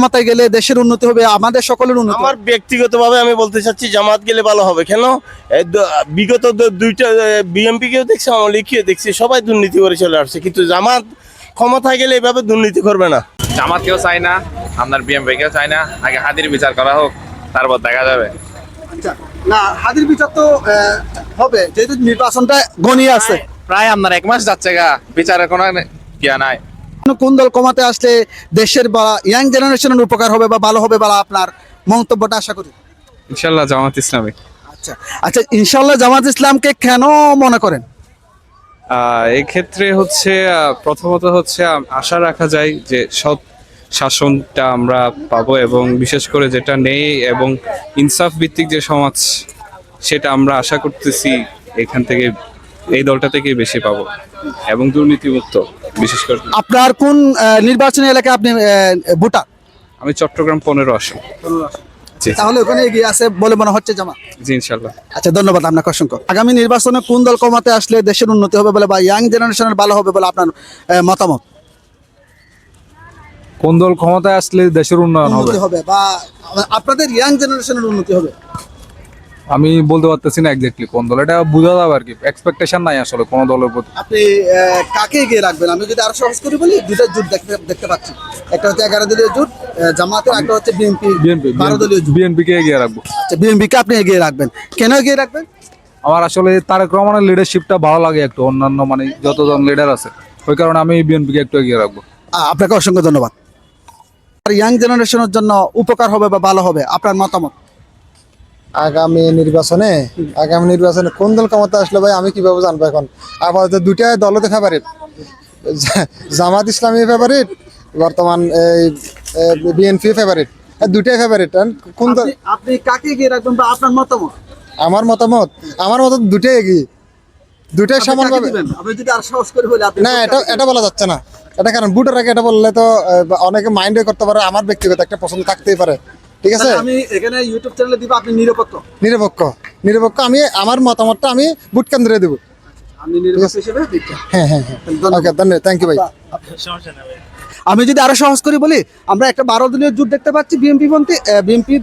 মাথায় গেলে দেশের উন্নতি হবে, আমাদের সকলের উন্নতি আমার হবে। ব্যক্তিগতভাবে আমি বলতে চাচ্ছি জামাত গেলে ভালো হবে। কেন বিগত দুইটা বিএনপি কেও দেখছি, আওয়ামী লীগকেও দেখছি, সবাই দুর্নীতি করে চলে আসছে, কিন্তু জামাত ক্ষমতায় গেলে এভাবে দুর্নীতি করবে না। জামাতকেও চাই না, আপনার বিএমপিকেও চাই না। আগে হাদির বিচার করা হোক, তারপর দেখা যাবে। আচ্ছা, না হাদির বিচার তো হবে, যেহেতু নির্বাচনটা ঘনিয়ে আছে। প্রায় আপনার 1 মাস যাচ্ছে গা, বিচারের কোনো কিয়া নাই। কোন দল ক্ষমতায় আসলে দেশের বা ইয়াং জেনারেশনের উপকার হবে বা ভালো হবে বলা আপনার মন্তব্যটা আশা করি। ইনশাল্লাহ জামাত ইসলামী। আচ্ছা আচ্ছা, ইনশাল্লাহ জামাত ইসলামকে কেন মনে করেন? এই ক্ষেত্রে হচ্ছে প্রথমত হচ্ছে আশা রাখা যায় যে সৎ শাসনটা আমরা পাবো, এবং বিশেষ করে যেটা নেই এবং ইনসাফ ভিত্তিক যে সমাজ, সেটা আমরা আশা করতেছি এখান থেকে, এই দলটা থেকে বেশি পাবো, এবং দুর্নীতিমুক্ত বিশেষ করে। আপনার কোন নির্বাচনী এলাকায় আপনি ভোটার? আমি চট্টগ্রাম 15 আসন। জি। তাহলে ওখানে এগিয়ে আছে বলে মনে হচ্ছে জামাত। জি ইনশাল্লাহ। আচ্ছা, ধন্যবাদ আপনাকে অসংখ্য। আগামী নির্বাচনে কোন দল ক্ষমতায় আসলে দেশের উন্নতি হবে বলে বা ইয়াং জেনারেশনের ভালো হবে বলে আপনার মতামত? কোন দল ক্ষমতায় আসলে দেশের উন্নয়ন হবে? উন্নতি হবে বা আপনাদের ইয়াং জেনারেশনের উন্নতি হবে? আমি বলতে পারতেছি না এক্স্যাক্টলি কোন দল, এটা বোঝা যাবে আর কি। এক্সপেকটেশন নাই আসলে কোন দলের প্রতি। আপনি কাকে এগিয়ে রাখবেন? আমি যদি আরো সহজ করে বলি, দুটো জোট দেখতে পাচ্ছি। একটা হচ্ছে 11 দলীয় জোট জামাতের, একটা হচ্ছে বিএনপি 12 দলীয় জোট। বিএনপি কে এগিয়ে রাখবো। আচ্ছা, বিএনপি কে আপনি এগিয়ে রাখবেন, কেন এগিয়ে রাখবেন? আমার আসলে তারেক রহমানের লিডারশিপটা ভালো লাগে একটু, অন্যান্য মানে যতজন লিডার আছে ওই কারণে আমি বিএনপি কে একটু এগিয়ে রাখবো। আপনাকে অসংখ্য ধন্যবাদ। আর ইয়াং জেনারেশনের জন্য উপকার হবে বা ভালো হবে আপনার মতামত? আগামী নির্বাচনে কোন দল ক্ষমতা আসলে ভাই আমি কিভাবে জানবো? এখন আপাতত দুইটা দলতে ফেভারিট, জামাত ইসলামী ফেভারিট, বর্তমান এই বিএনপি ফেভারিট, দুইটাই ফেভারিট। কোন দল আপনি কাকে এগিয়ে রাখবেন বা আপনার মতামত? আমার মতামত দুইটাই এগিয়ে, দুইটাই সমানভাবে। আপনি যদি আর সহজ করে বলি আপনি না, এটা বলা যাচ্ছে না। এটা কারণ ভোটের আগে এটা বললে তো অনেকে মাইন্ডে করতে পারে, আমার ব্যক্তিগত একটা পছন্দ থাকতেই পারে। ঠিক আছে, আমি এখানে ইউটিউব চ্যানেলে দিব, আপনি নিরপেক্ষ আমি আমার মতামতটা আমি ভোট কেন্দ্রে দেবো। আমি নিরপেক্ষ হিসেবে দেখি। হ্যাঁ, ওকে, ধন্যবাদ, থ্যাংক ইউ ভাই। আমি যদি আরো সহজ করে বলি, আমরা একটা 12 দলীয় জোট দেখতে পাচ্ছি বিএনপি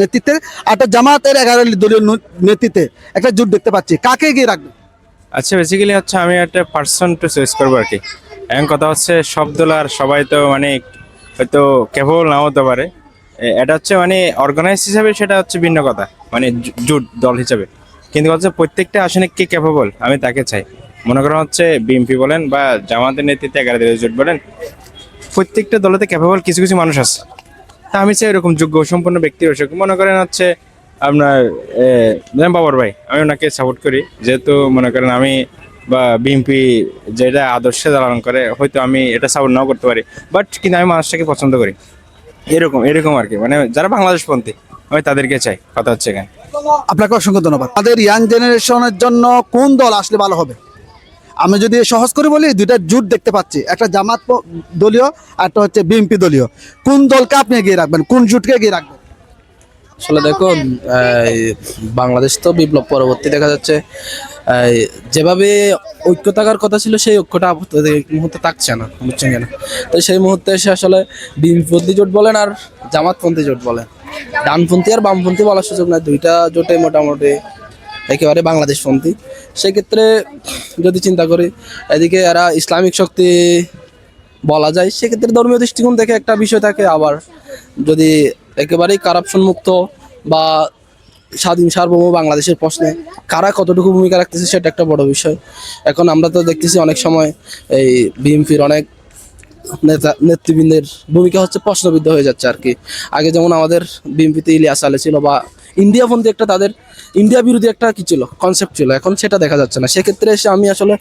নেতৃত্বে, একটা জামাতের 11 দলীয় নেতৃত্বে একটা জোট দেখতে পাচ্ছি। কাকে এগিয়ে রাখবেন? আচ্ছা, বেসিক্যালি হচ্ছে আমি একটা পার্সন টু চয়েস করবো আর কি। এখন কথা হচ্ছে সব দল আর সবাই তো মানে হয়তো কেবল নাও হতে পারে। এটা হচ্ছে মানে অর্গানাইজ হিসাবে সেটা হচ্ছে ভিন্ন কথা, মানে জোট দল হিসাবে। কিন্তু হচ্ছে প্রত্যেকটা আসনে কে ক্যাপেবল আমি তাকে চাই। মনে করা হচ্ছে বিএনপি বলেন বা জামাতের নেতৃত্বে 11 দলীয় জোট বলেন, প্রত্যেকটা দলেতে ক্যাপেবল কিছু কিছু মানুষ আছে। তা আমি চাই এরকম যোগ্য সম্পন্ন ব্যক্তি রয়েছে। মনে করেন হচ্ছে আপনার বাবর ভাই, আমি ওনাকে সাপোর্ট করি, যেহেতু মনে করেন আমি বা বিএনপি যেটা আদর্শে ধারণ করে, হয়তো আমি এটা সাপোর্ট নাও করতে পারি, বাট কিন্তু আমি মানুষটাকে পছন্দ করি। এরকম আর কি, মানে যারা বাংলাদেশপন্থী আমি তাদেরকে চাই। কথা হচ্ছে এখানে। আপনাকে অসংখ্য ধন্যবাদ। আমাদের ইয়াং জেনারেশনের জন্য কোন দল আসলে ভালো হবে? আমি যদি সহজ করে বলি, দুইটা জোট দেখতে পাচ্ছি, একটা জামাত দলীয় আর একটা হচ্ছে বিএনপি দলীয়। কোন দলকে আপনি এগিয়ে রাখবেন, কোন জোটকে এগিয়ে রাখবেন? আসলে দেখুন, বাংলাদেশ তো বিপ্লব পরবর্তী, দেখা যাচ্ছে যেভাবে ঐক্য থাকার কথা ছিল সেই ঐক্যটা এই মুহূর্তে থাকছে না, বুঝছেন কেন? তো সেই মুহূর্তে এসে আসলে বিএনপি জোট বলেন আর জামাতপন্থী জোট বলেন, ডানপন্থী আর বামপন্থী বলার সুযোগ নাই, দুইটা জোটে মোটামুটি একেবারে বাংলাদেশপন্থী। সেক্ষেত্রে যদি চিন্তা করি, এদিকে এরা ইসলামিক শক্তি বলা যায়, সেক্ষেত্রে ধর্মীয় দৃষ্টিকোণ থেকে একটা বিষয় থাকে। আবার যদি একেবারেই কারাপশন মুক্ত বা স্বাধীন সার্বভৌম বাংলাদেশের প্রশ্নে কারা কতটুকু ভূমিকা রাখতেছে সেটা একটা বড় বিষয়। এখন আমরা তো দেখতেছি অনেক সময় এই বিএনপির অনেক নেতৃবৃন্দের ভূমিকা হচ্ছে প্রশ্নবিদ্ধ হয়ে যাচ্ছে আর কি। আগে যেমন আমাদের বিএনপিতে ইলিয়াস আলী ছিল, বা ইন্ডিয়াপন্থী একটা তাদের ইন্ডিয়া বিরোধী একটা কি ছিল, কনসেপ্ট ছিল, এখন সেটা দেখা যাচ্ছে না। সেক্ষেত্রে এসে আমি আসলে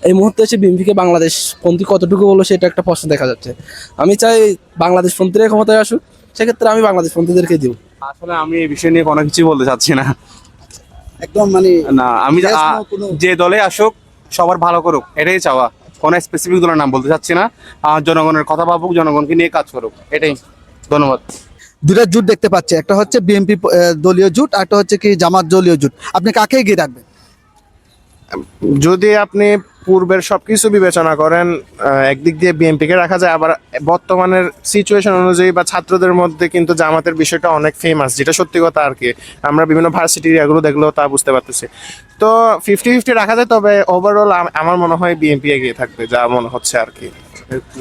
এই মুহূর্তে এসে বিএনপিকে বাংলাদেশপন্থী কতটুকু হলো সেটা একটা প্রশ্ন দেখা যাচ্ছে। আমি চাই বাংলাদেশপন্থীরা ক্ষমতায় আসুক, সেক্ষেত্রে আমি বাংলাদেশপন্থীদেরকে দিব। আসলে আমি এই বিষয় নিয়ে কোনো কিছু বলতে চাচ্ছি না। একদম মানে না, আমি যে দলে আসুক সবার ভালো করুক, এটাই চাওয়া। কোনো স্পেসিফিক দলের নাম বলতে চাচ্ছি না। জনগণের কথা ভাবুক, জনগণকে নিয়ে কাজ করুক, এটাই। ধন্যবাদ। দুটা জোট দেখতে পাচ্ছি, একটা হচ্ছে বিএনপি দলীয় জোট আর একটা হচ্ছে কি জামাত দলীয় জোট। আপনি কাকে এগিয়ে রাখবেন? যদি আপনি পূর্বের সবকিছু বিবেচনা করেন একদিক দিয়ে বিএনপিকে রাখা যায়, আবার বর্তমানের সিচুয়েশন অনুযায়ী বা ছাত্রদের মধ্যে কিন্তু জামাতের বিষয়টা অনেক ফেমাস, যেটা সত্যি কথা আর কি। আমরা বিভিন্ন ভার্সিটি এগুলো দেখলেও তা বুঝতে পারতেছি। তো 50-50 রাখা যায়, তবে ওভারঅল আমার মনে হয় বিএনপি এগিয়ে থাকবে, যা মনে হচ্ছে আর কি।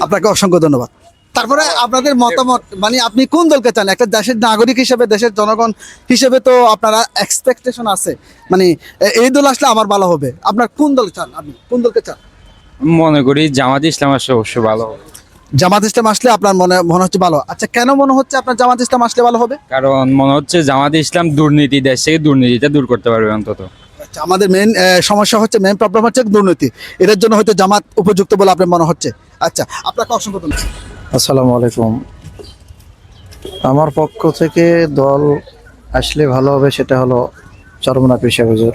আপনাকে অসংখ্য ধন্যবাদ। তারপরে আপনাদের মতামত, মানে আপনি কোন দলকে চান? একটা দেশের নাগরিক হিসেবে, দেশের জনগণ হিসেবে তো আপনারা এক্সপেকটেশন আছে, মানে এই দল আসলে আমার ভালো হবে। আপনার কোন দল চান? আপনি কোন দলকে চান? মনে করি জামাত ইসলাম আসলে অবশ্যই ভালো হবে। জামাত ইসলাম আসলে আপনার মনে হচ্ছে ভালো। আচ্ছা, কেন মনে হচ্ছে আপনার জামাত ইসলাম আসলে ভালো হবে? কারণ মনে হচ্ছে জামাত ইসলাম দুর্নীতি, দেশ থেকে দুর্নীতিটা দূর করতে পারবে অন্তত। আচ্ছা, আমাদের মেইন সমস্যা হচ্ছে, মেইন প্রবলেম হচ্ছে দুর্নীতি। এটার জন্য হয়তো জামাত উপযুক্ত বলে আপনার মনে হচ্ছে। আচ্ছা, আপনাকে অসংখ্য ধন্যবাদ। আসসালামু আলাইকুম। আমার পক্ষ থেকে দল আসলে ভালো হবে সেটা হলো চরমনাই পেশা হুজুর।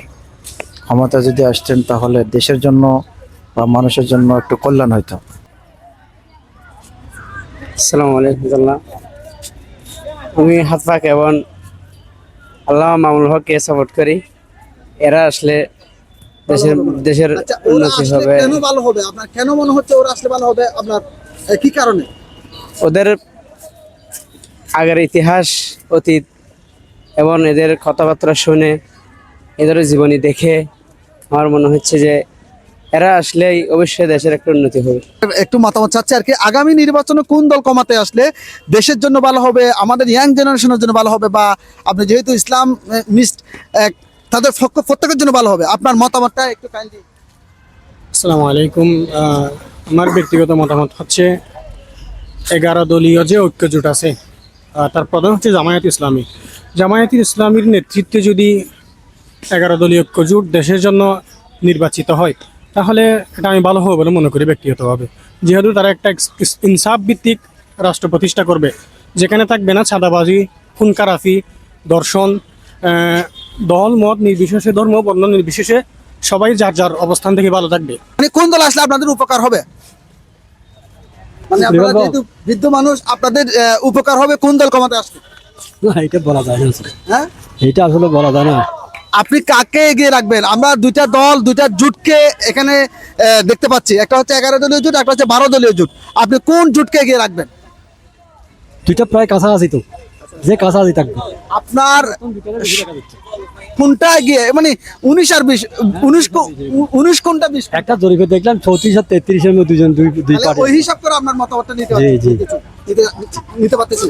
ক্ষমতা যদি আসতেন তাহলে দেশের জন্য বা মানুষের জন্য একটু কল্যাণ হইতো। আসসালামু আলাইকুম। আমি হাতপাক এবং আল্লাহ মামুল হককে সাপোর্ট করি। এরা আসলে দেশের আচ্ছা, ওরা উন্নতি আসলে হবে। কেন ভালো হবে? আপনার কেন মনে হচ্ছে ওরা আসলে ভালো হবে? আপনার কি কারণে? ওদের আগের ইতিহাস, অতীত এবং এদের কথাবার্তা শুনে, এদের জীবনী দেখে আমার মনে হচ্ছে যে এরা আসলেই অবশ্যই দেশের একটা উন্নতি হবে। একটু মতামত চাচ্ছি আর কি, আগামী নির্বাচনে কোন দল ক্ষমতায় আসলে দেশের জন্য ভালো হবে, আমাদের ইয়াং জেনারেশনের জন্য ভালো হবে, বা আপনি যেহেতু ইসলাম মিস্ট তাদের প্রত্যেকের জন্য ভালো হবে? আপনার মতামতটা একটু কাইন্ডলি। আসসালামু আলাইকুম। আমার ব্যক্তিগত মতামত হচ্ছে 11 দলীয় যে ঐক্য জোট আছে, তার প্রধান হচ্ছে জামায়াত ইসলামী। জামায়াত ইসলামীর নেতৃত্বে যদি 11 দলীয় ঐক্য জোট দেশের জন্য নির্বাচিত হয়, তাহলে এটা আমি ভালো হবে বলে মনে করি ব্যক্তিগতভাবে। যেহেতু তারা একটা ইনসাফ ভিত্তিক রাষ্ট্র প্রতিষ্ঠা করবে, যেখানে থাকবে না চাঁদাবাজি, খুনকারাফি, দর্শন, দল মত নির্বিশেষে, ধর্ম বর্ণ নির্বিশেষে সবাই যার যার অবস্থান থেকে ভালো থাকবে। মানে কোন দল আসলে আপনাদের উপকার হবে? মানে আপনারা যেহেতু বৃদ্ধ মানুষ, আপনাদের উপকার হবে কোন দল ক্ষমতায় আসলে? এটা বলা যায় না, হ্যাঁ, এটা আসলে বলা যায় না। আপনি কাকে এগিয়ে রাখবেন? আমরা দুইটা দল, দুইটা জোটকে এখানে দেখতে পাচ্ছি। একটা হচ্ছে 11 দলীয় জোট, একটা হচ্ছে 12 দলীয় জোট। আপনি কোন জোটকে এগিয়ে রাখবেন? দুইটা প্রায় কাছাকাছি, তো যে কাছাকাছি থাকবে আপনার কোনটা এগিয়ে, মানে 19 আর 20, 19 কোনটা 20? একটা জরিপে দেখলাম 34 আর 33-এর মধ্যে দুই তাহলে ওই হিসাব করে আপনার মতামতটা জি। নিতে পারতেছি।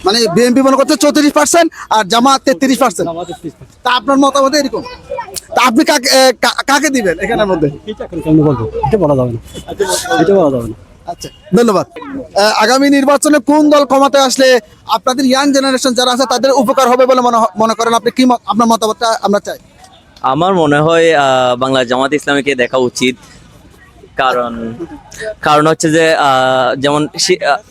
মানে বিএনপি মনে করছে 34% আর জামাত 33%। তা আপনার মতামত এরকম, তা আপনি কাকে দিবেন এখানের মধ্যে? এটা বলা যাবে না, এটা বলা যাবে না। আচ্ছা, ধন্যবাদ। আগামী নির্বাচনে কোন দল ক্ষমতায় আসলে আপনাদের ইয়াং জেনারেশন যারা আছে তাদের উপকার হবে বলে মনে করেন? আপনি কি আপনার মতামতটা আমরা চাই। আমার মনে হয় বাংলা জামাত ইসলামীকে দেখা উচিত। কারণ হচ্ছে যে যেমন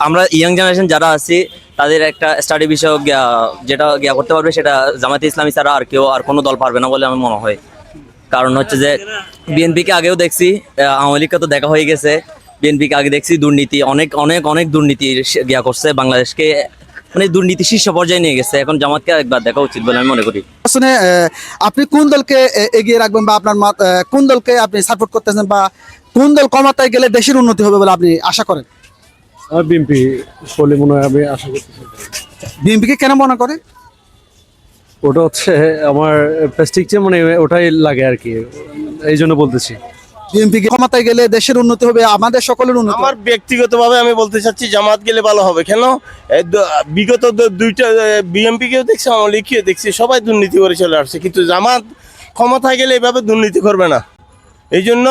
আমরা ইয়াং জেনারেশন যারা আছি তাদের একটা স্টাডি বিষয়ক যেটা করতে পারবে, সেটা জামাত ইসলামী ছাড়া আর কেউ, আর কোনো দল পারবে না বলে আমার মনে হয়। কারণ হচ্ছে যে বিএনপিকে আগেও দেখছি, আওয়ামী লীগকে তো দেখা হয়ে গেছে। বিএনপিকে আগে দেখছি দুর্নীতি, অনেক দুর্নীতি করছে বাংলাদেশকে, মানে দুর্নীতি শীর্ষ পর্যায়ে নিয়ে গেছে। এখন জামাতকে একবার দেখা উচিত বলে আমি মনে করি। আসলে আপনি কোন দলকে এগিয়ে রাখবেন, বা আপনার কোন দলকে আপনি সাপোর্ট করতেছেন, বা কোন দল ক্ষমতায় গেলে দেশের উন্নতি হবে বলে আপনি আশা করেন? বিএনপি বলে মনে হয়, আমি আশা করতেছি। বিএনপিকে কেন মনে করেন? ওটা হচ্ছে আমার প্রেস্টিজ, মানে ওটাই লাগে আর কি, এই জন্য বলতেছি। বিএনপি ক্ষমতায় গেলে দেশের উন্নতি হবে, আমাদের সকলের উন্নতি। আমার ব্যক্তিগতভাবে আমি বলতে চাচ্ছি জামাত গেলে ভালো হবে। কেন? বিগত দুইটা বিএনপি কেও দেখছি, আওয়ামী লীগ কেও দেখছি, সবাই দুর্নীতি করে চলে আসছে, কিন্তু জামাত ক্ষমতায় গেলে এভাবে দুর্নীতি করবে না। এই জন্য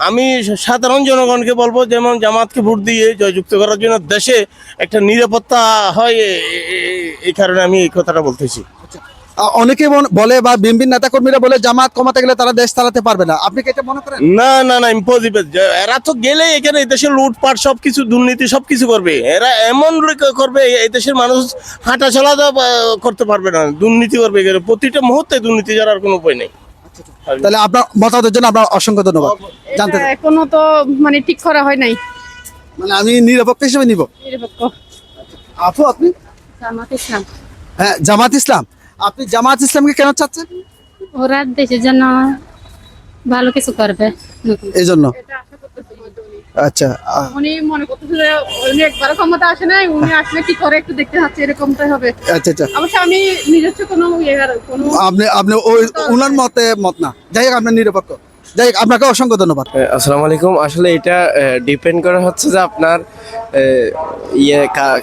আমি সাধারণ জনগণকে বলবো, যেমন জামাতকে ভোট দিয়ে জয়যুক্ত করার জন্য দেশে একটা নিরাপত্তা হয়, এই কারণে আমি এই কথাটা বলতেছি। অনেকে বলে, বা বিএনপির নেতা কর্মীরা বলে, জামাত ক্ষমতা গেলে তারা দেশ চালাতে পারবে না। আপনি কি এটা মনে করেন? না, ইম্পসিবল। এরা তো গেলে এখানে দেশের লুটপাট সবকিছু, দুর্নীতি সবকিছু করবে। এরা এমন করবে, এই দেশের মানুষ হাঁটা চলা করতে পারবে না, দুর্নীতি করবে, প্রতিটা মুহূর্তে দুর্নীতি ছাড়ার কোনো উপায় নেই। তাহলে আপনার মতামতের জন্য আপনার অসংখ্য ধন্যবাদ। জানতে চাই, এখনো তো মানে ঠিক করা হয় নাই, মানে আমি নিরপেক্ষ হিসেবে নিব। নিরপেক্ষ। আপু, আপনি? জামাত ইসলাম। হ্যাঁ, জামাত ইসলাম। আপনি জামাত ইসলামকে কেন চাচ্ছেন? ওরা দেশের জন্য ভালো কিছু করবে। এই জন্য এটা আশা করতেছি হয়তো উনি। আচ্ছা উনি মনে করতেছে যে উনি একবার ক্ষমতা আসে নাই, উনি আসলে কি করে একটু দেখতে চাচ্ছে, এরকমটাই হবে। আচ্ছা আচ্ছা অবশ্য আমি নিজস্ব কোনো কোনো আপনি আপনি ওই ওনার মতে মত না, যাই হোক আপনার নিরপেক্ষ, যাই হোক আপনাকে অসংখ্য ধন্যবাদ। আসসালামু আলাইকুম। আসলে এটা ডিপেন্ড করে হচ্ছে যে আপনার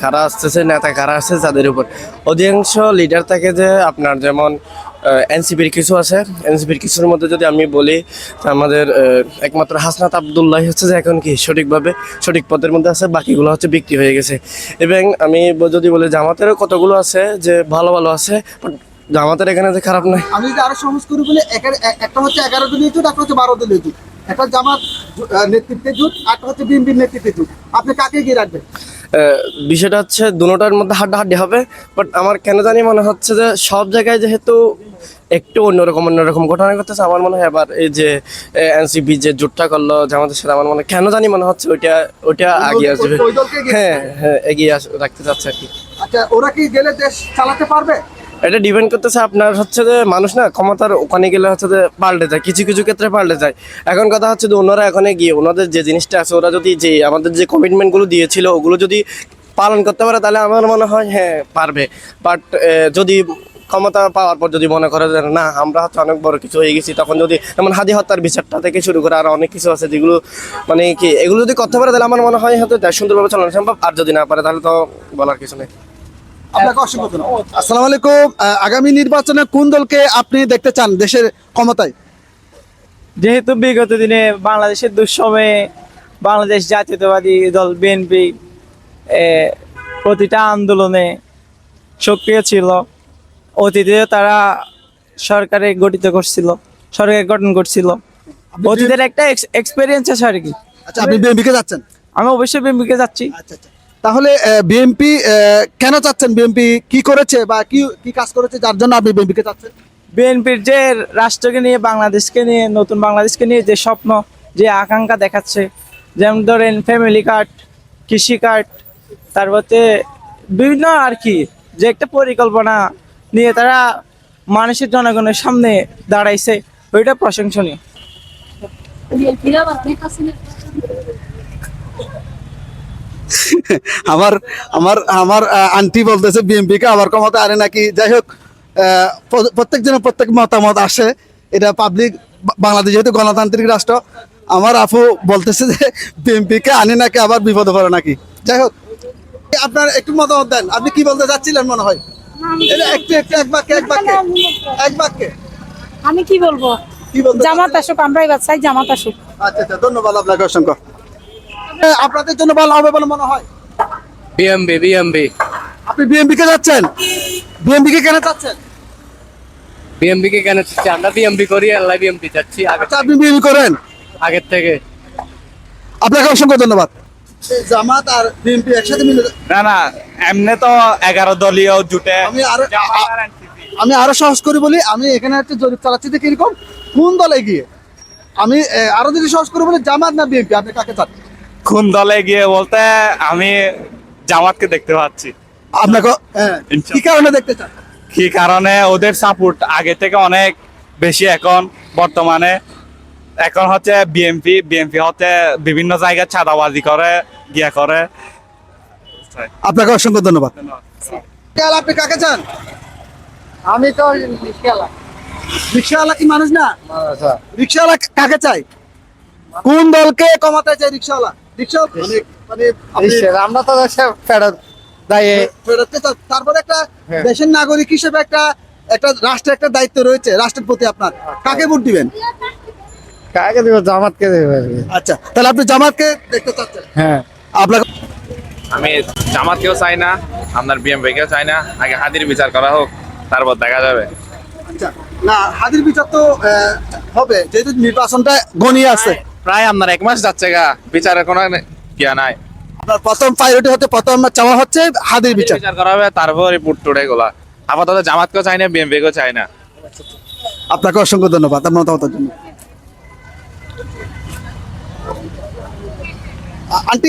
কারা আসতেছে, নেতা কারা আসছে তাদের উপর। অধিকাংশ লিডার থাকে যে আপনার যেমন এনসিপির কিছু আছে, এনসিপির কিছুর মধ্যে যদি আমি বলি আমাদের একমাত্র হাসনাত আবদুল্লাহ হচ্ছে যে এখন কি সঠিকভাবে সঠিক পদের মধ্যে আছে, বাকিগুলো হচ্ছে বিক্রি হয়ে গেছে। এবং আমি যদি বলি জামাতেরও কতগুলো আছে যে ভালো ভালো আছে, but জামাতের এখানে যে খারাপ নয়। আমি যদি আরো সহজ করি বলি, একটা হচ্ছে 11 দলীয় জোট, একটা হচ্ছে 12 দলীয় জোট, একটা জামাত নেতৃত্বে জোট, একটা হচ্ছে বিএনপির নেতৃত্বে জোট। আপনি কাকে কি রাখবেন? বিষয়টা হচ্ছে দুটোটার মধ্যে হাড্ডাহাড্ডি হবে, বাট আমার কেন জানি মনে হচ্ছে যে সব জায়গায় যেহেতু একটু অন্যরকম ঘটনা করতেছে, আমার মনে হয় এবার এই যে এনসিপি যে জোটটা করলো জামাতের সাথে, আমার মনে হয় কেন জানি মনে হচ্ছে ওইটা আগিয়ে আসবে। ওই দলকে হ্যাঁ হ্যাঁ, এগিয়ে রাখতে চাচ্ছে আর কি। আচ্ছা, ওরা কি গেলে দেশ চালাতে পারবে? এটা ডিপেন্ড করতেছে আপনার হচ্ছে যে মানুষ না ক্ষমতার ওখানে গেলে হচ্ছে যে পাল্টে যায়, কিছু কিছু ক্ষেত্রে পাল্টে যায়। এখন কথা হচ্ছে যে ওনারা এখানে গিয়ে ওনাদের যে জিনিসটা আছে, ওরা যদি যে আমাদের যে কমিটমেন্টগুলো দিয়েছিল ওগুলো যদি পালন করতে পারে তাহলে আমার মনে হয় হ্যাঁ পারবে। বাট যদি ক্ষমতা পাওয়ার পর যদি মনে করে যে না আমরা হচ্ছে অনেক বড় কিছু হয়ে গেছি, তখন যদি যেমন হাদি হত্যার বিচারটা থেকে শুরু করে আরো অনেক কিছু আছে যেগুলো মানে কি এগুলো যদি করতে পারে তাহলে আমার মনে হয় হয়তো দেশ সুন্দরভাবে চালানো সম্ভব। আর যদি না পারে তাহলে তো বলার কিছু নেই। আপনাকে অসংখ্য ধন্যবাদ। আসসালামু আলাইকুম। আগামী নির্বাচনে কোন দলকে আপনি দেখতে চান দেশের ক্ষমতায়? যেহেতু বিগত দিনে বাংলাদেশের দুঃসময়ে বাংলাদেশ জাতীয়তাবাদী দল বিএনপি প্রতিটা আন্দোলনে সক্রিয় ছিল, অতীতে তারা সরকারে সরকার গঠন করছিল, অতীতের একটা এক্সপেরিয়েন্স আছে আর কি। আচ্ছা, আপনি বিএনপিকে যাচ্ছেন? আমি অবশ্যই বিএনপিকে যাচ্ছি। আচ্ছা আচ্ছা, তাহলে বিএনপি কেন চাচ্ছেন? বিএনপি কি করেছে বা কি কাজ করেছে যার জন্য আপনি বিএনপিকে চাচ্ছেন? বিএনপির যে রাষ্ট্রকে নিয়ে, বাংলাদেশকে নিয়ে, নতুন বাংলাদেশকে নিয়ে যে স্বপ্ন, যে আকাঙ্ক্ষা দেখাচ্ছে, যেমন ধরেন ফ্যামিলি কার্ড, কৃষি কার্ড, তারপরে বিভিন্ন আর কি যে একটা পরিকল্পনা নিয়ে তারা মানুষের জনগণের সামনে দাঁড়াইছে, ওইটা প্রশংসনীয়। আমার আমার আমার আন্টি বলতেছে বিএনপিকে আবার ক্ষমতা আরে নাকি। যাই হোক, প্রত্যেকজনের প্রত্যেক মতামত আসে, এটা পাবলিক। বাংলাদেশ যেহেতু গণতান্ত্রিক রাষ্ট্র, আমার আপু বলতেছে যে বিএনপিকে আনে নাকি আবার বিপদে পড়ে নাকি। যাই হোক, আপনার একটু মতামত দেন, আপনি কি বলতে চাচ্ছিলেন মনে হয়? একটু এক বাক্যে। আমি কি বলবো, কি বলতে জামাত আসুক, আমরা এবার চাই জামাত আসুক। আচ্ছা আচ্ছা, ধন্যবাদ আপনাকে অসংখ্য। আপনাদের জন্য ভালো হবে বলে মনে হয়? বিএমপি আপনি বিএনপি কে যাচ্ছেন? বিএনপি কে কেন চাচ্ছেন? বিএমপি কে কেন চাচ্ছি? আমরা বিএমপি করি, আল্লাহ বিএমপি চাচ্ছি আচ্ছা, আপনি বিএনপি করেন? আগের থেকে। আপনাকে অসংখ্য ধন্যবাদ। জামাত আর বিএনপি একসাথে মিলে না এমনি তো 11 দলীয় জুটে। আমি আরো সহজ করে বলি, আমি এখানে একটা জরিপ চালাচ্ছি যে কিরকম কোন দলে গিয়ে। আমি আরো যদি সহজ করে বলি, জামাত না বিএনপি, আপনি কাকে চান? কোন দলে গিয়ে বলতে আমি জামাতকে দেখতে পাচ্ছি। আপনাকে কি কারণে দেখতে চান? কি কারণে? ওদের সাপোর্ট আগে থেকে অনেক বেশি এখন বর্তমানে। এখন হচ্ছে বিএনপি হচ্ছে বিভিন্ন জায়গায় চাঁদাবাজি করে করে। আপনাকে অসংখ্য ধন্যবাদ। আপনি কাকে চান? আমি তো রিক্সাওয়ালা কি মানুষ না? রিক্সাওয়ালা কাকে চাই? কোন দলকে ক্ষমতায় চাই? রিক্সাওয়ালা আমরা তো ফেরত দায়ে তারপরে একটা দেশের নাগরিক হিসেবে একটা রাষ্ট্রের একটা দায়িত্ব রয়েছে, রাষ্ট্রের প্রতি আপনার। কাকে ভোট দিবেন? কাকে দেবো? জামাতকে দেবো। আচ্ছা, তাহলে আপনি জামাতকে দেখতে চাচ্ছেন? হ্যাঁ। আপনাকে আমি জামাতকেও চাই না, আপনার বিএমপিকেও চাই না। আগে হাদির বিচার করা হোক, তারপর দেখা যাবে। আচ্ছা, না হাদির বিচার তো হবে, যেহেতু নির্বাচনটা ঘনিয়ে আছে। প্রায় আপনার 1 মাস যাচ্ছে গা, বিচারের কোনো ইয়া নাই। আপনার প্রথম প্রায়োরিটি হচ্ছে, প্রথম চাওয়া হচ্ছে হাদির বিচার করা হবে, তারপর রিপোর্ট টুড়ে গোলা। আপাতত জামাতকেও চাই না, বিএমপিকেও চাই না। আপনাকে অসংখ্য ধন্যবাদ আপনার মতামতের জন্য। আন্টি